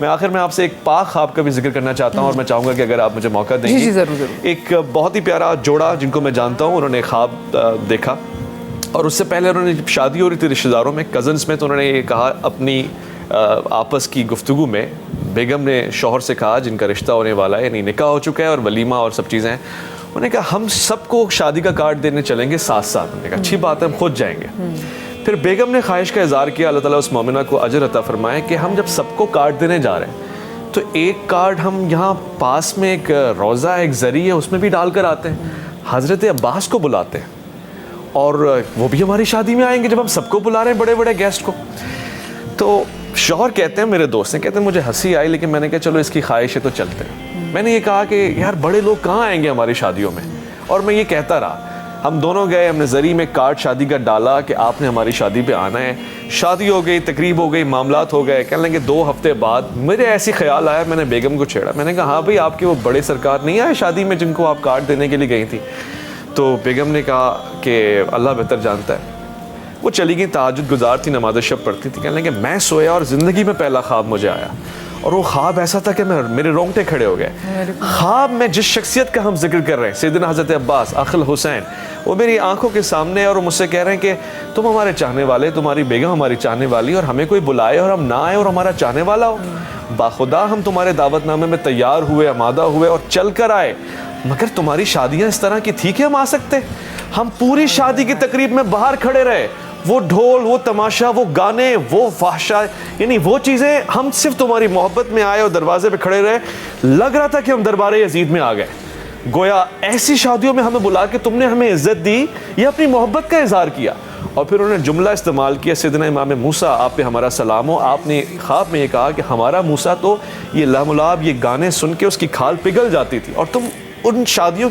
मैं आखिर में आपसे एक पाक ख्वाब का भी जिक्र करना चाहता हूँ और मैं चाहूँगा कि अगर आप मुझे मौका देंगे। जी ज़रूर। एक बहुत ही प्यारा जोड़ा जिनको मैं जानता हूँ, उन्होंने ख्वाब देखा और उससे पहले उन्होंने शादी हो रही थी रिश्तेदारों में, कज़न्स में, तो उन्होंने ये कहा अपनी आपस की गुफ्तगू में बेगम ने शौहर से कहा जिनका रिश्ता होने वाला है, यानी निकाह हो चुका है और वलीमा और सब चीज़ें हैं, उन्होंने कहा हम सबको शादी का कार्ड देने चलेंगे साथ साथ। उन्होंने कहा अच्छी बात है, हम खुद जाएंगे। फिर बेगम ने ख्वाहिश का इज़हार किया, अल्लाह ताला उस मोमिना को अजर अता फरमाए कि हम जब सबको कार्ड देने जा रहे हैं तो एक कार्ड हम यहाँ पास में एक रोज़ा एक ज़री है उसमें भी डाल कर आते हैं, हज़रत अब्बास को बुलाते हैं और वो भी हमारी शादी में आएंगे जब हम सबको बुला रहे हैं, बड़े बड़े गेस्ट को। तो शौहर कहते हैं, मेरे दोस्त हैं, कहते हैं मुझे हंसी आई लेकिन मैंने कहा चलो इसकी ख्वाहिश है तो चलते हैं। मैंने ये कहा कि यार बड़े लोग कहाँ आएंगे हमारी शादियों में, और मैं ये कहता रहा। हम दोनों गए, हमने ज़री में कार्ड शादी का डाला कि आपने हमारी शादी पे आना है। शादी हो गई, तकरीब हो गई, मामलात हो गए। कहने लगे 2 हफ्ते बाद मेरे ऐसी ख्याल आया, मैंने बेगम को छेड़ा। मैंने कहा हाँ भाई, आपके वो बड़े सरकार नहीं आए शादी में जिनको आप कार्ड देने के लिए गई थी? तो बेगम ने कहा कि अल्लाह बेहतर जानता है। वो चली गई, तहज्जुद गुजार थी, नमाज़ शब पढ़ती थी। कहने लगे मैं सोया और ज़िंदगी में पहला ख्वाब मुझे आया, और वो ख्वाब ऐसा था कि मेरे रोंगटे खड़े हो गए। ख्वाब में जिस शख्सियत का हम जिक्र कर रहे हैं, सैयदना हज़रत अब्बास अखिल हुसैन, वो मेरी आंखों के सामने, और वो मुझसे कह रहे हैं कि तुम हमारे चाहने वाले, तुम्हारी बेगम हमारी चाहने वाली, और हमें कोई बुलाए और हम ना आए और हमारा चाहने वाला हो। बाखुदा हम तुम्हारे दावतनामे में तैयार हुए, आमादा हुए और चल कर आए, मगर तुम्हारी शादियाँ इस तरह की थी कि हम आ सकते? हम पूरी शादी की तकरीब में बाहर खड़े रहे, वो ढोल, वो तमाशा, वो गाने, वो फाहशा, यानी वो चीज़ें, हम सिर्फ तुम्हारी मोहब्बत में आए और दरवाजे पे खड़े रहे। लग रहा था कि हम दरबारे यजीद में आ गए। गोया ऐसी शादियों में हमें बुला के तुमने हमें इज्जत दी, ये अपनी मोहब्बत का इजहार किया। और फिर उन्होंने जुमला इस्तेमाल किया, सैयदना इमाम मूसा आप पे हमारा सलाम हो। आपने ख्वाब में ये कहा कि हमारा मूसा तो ये लामुलाब, ये गाने सुन के उसकी खाल पिघल जाती थी, और तुम उन शादियों